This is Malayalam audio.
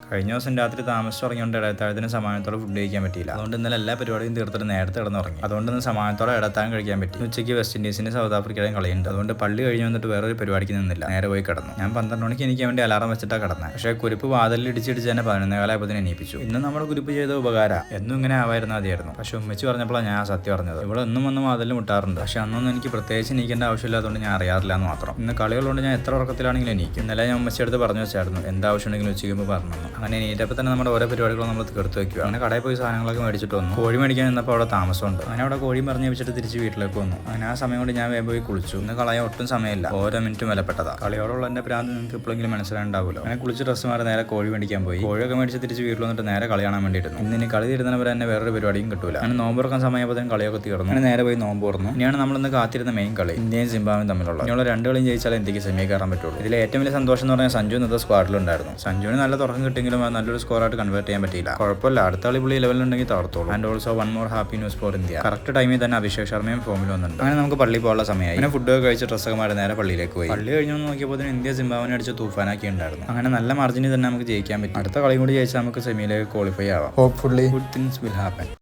കഴിഞ്ഞ ദിവസം രാത്രി താമസിച്ച് തുടങ്ങിയോണ്ട് ഇടത്താഴത്തിന് സമാനത്തോടെ ഫുഡ് കഴിക്കാൻ പറ്റിയില്ല. അതുകൊണ്ട് ഇന്നലെ എല്ലാ പരിപാടിയും തീർത്തിട്ട് നേരത്തെ കിടന്നുറങ്ങി. അതുകൊണ്ട് ഇന്ന് സമാനത്തോടെ ഇടത്താഴം കഴിക്കാൻ പറ്റി. ഉച്ചയ്ക്ക് വെസ്റ്റ് ഇൻഡീസിന്റെ സൗത്ത് ആഫ്രിക്കയുടെയും കളിയുണ്ട്. അതുകൊണ്ട് പള്ളി കഴിഞ്ഞ് വന്നിട്ട് വേറൊരു പരിപാടിക്ക് നിന്നില്ല, നേരെ പോയി കിടന്നു. ഞാൻ 12 മണിക്ക് എനിക്ക് വേണ്ടി അലാറം വെച്ചിട്ടാണ് കിടന്നത്. പക്ഷേ കുരിപ്പ് വാതിലിൽ ഇടിച്ചിടിച്ച് തന്നെ 11:15 എണീപ്പിച്ചു. ഇന്ന് നമ്മൾ കുരിപ്പ് ചെയ്ത ഉപകാരം എന്നും ഇങ്ങനെ ആവായിരുന്ന മതിയായിരുന്നു. പക്ഷെ ഉമ്മച്ചി പറഞ്ഞപ്പോഴാണ് ഞാൻ സത്യം പറഞ്ഞത്. ഇവിടെ ഒന്നും വന്ന് വാതിലിൽ മുട്ടാറുണ്ട്. പക്ഷെ അന്നൊന്നും എനിക്ക് പ്രത്യേകിച്ച് എണീക്കേണ്ട ആവശ്യമില്ലാത്തതുകൊണ്ട് ഞാൻ അറിയാറില്ല എന്ന് മാത്രം. ഇന്ന് കളികളുകൊണ്ട് ഞാൻ എത്ര ഉറക്കത്തിലാണെങ്കിലും എണീക്കും. ഇന്നലെ ഞാൻ ഉമ്മച്ചി അടുത്ത് പറഞ്ഞു വെച്ചായിരുന്നു എന്താവശ്യമുണ്ടെങ്കിലും ഉച്ചയ്ക്ക് പറഞ്ഞു. അങ്ങനെ എണീറ്റപ്പോൾ തന്നെ നമ്മുടെ ഓരോ പരിപാടികളും നമ്മൾ തീർത്ത് വെക്കുക. അങ്ങനെ കടയിൽ പോയി സാധനങ്ങളൊക്കെ മേടിച്ചിട്ട് വന്നു. കോഴി മേടിക്കാൻ നിന്നപ്പോൾ അവിടെ താമസമുണ്ട്. അങ്ങനെ അവിടെ കോഴി പറഞ്ഞ് വെച്ചിട്ട് തിരിച്ച് വീട്ടിലേക്ക് വന്നു. അങ്ങനെ ആ സമയം കൊണ്ട് ഞാൻ വേഗം പോയി കുളിച്ചു. ഇന്ന് കളയാൻ ഒട്ടും സമയമില്ല, ഓരോ മിനിറ്റും വിലപ്പെട്ടതാ. കളിയോടുള്ള എന്റെ പ്രാന്ത് നിങ്ങൾക്ക് എപ്പോഴെങ്കിലും മനസ്സിലാണ്ടാവുമല്ലോ. അങ്ങനെ കുളിച്ച് ഡ്രസ്സ് മാറി നേരെ കോഴി മേടിക്കാൻ പോയി. കോഴിയൊക്കെ മേടിച്ച് തിരിച്ച് വീട്ടിൽ വന്നിട്ട് നേരെ കളി കാണാൻ വേണ്ടിയിരുന്നു. ഇന്ന് കളി തീരുന്നവരെ തന്നെ വേറൊരു പരിപാടിയും കിട്ടൂല. അങ്ങനെ നോമ്പ് തുറക്കാൻ സമയപ്പോഴത്തേക്കും കളിയൊക്കെ തീർന്നു. അങ്ങനെ നേരെ പോയി നോമ്പ് തുറന്നു. ഇനിയാണ് നമ്മളിന്ന് കാത്തിരുന്ന മെയിൻ കളി, ഇന്ത്യയും സിംബാബ്വേയും തമ്മിലുള്ള. ഇനിയുള്ള 2 കളിയും ജയിച്ചാൽ ഇന്ത്യക്ക് സെമി കയറാൻ പറ്റുള്ളൂ. ഇതിൽ ഏറ്റവും വലിയ സന്തോഷം എന്ന് പറഞ്ഞാൽ സഞ്ജു ഇന്നത്തെ സ്ക്വാഡിലുണ്ടായിരുന്നു. സഞ്ജുവിന് നല്ല തുറക്കം കിട്ടിയെങ്കിലും നല്ലൊരു സ്കോറായിട്ട് കൺവേർട്ട് ചെയ്യാൻ പറ്റിയില്ല. കുഴപ്പമില്ല, അടുത്ത കളി പുള്ളി ലെവലിലുണ്ടെങ്കിൽ തകർത്തോളൂ. And also one more happy news for India. Correct ടൈമിൽ തന്നെ അഭിഷേക് ശർമ്മയും ഫോമിൽ വന്നിട്ടുണ്ട്. അങ്ങനെ നമുക്ക് പള്ളി പോകാനുള്ള സമയമായി. പിന്നെ ഫുഡൊക്കെ കഴിച്ച് ഡ്രസ്സൊക്കെ മാറി നേരെ പള്ളിയിലേക്ക് പോയി. പള്ളി കഴിഞ്ഞു നോക്കിയപ്പോൾ ഇന്ത്യ സിംബാബ്വേനെ അടിച്ച് തൂഫാനാക്കി ഉണ്ടായിരുന്നു. അങ്ങനെ നല്ല മാർജിനിൽ തന്നെ നമുക്ക് ജയിക്കാൻ പറ്റും. അടുത്ത കളി കൂടി ജയിച്ചാൽ നമുക്ക് സെമിയിലേക്ക് ക്വാളിഫൈ ആവാം. Hopefully good things will happen.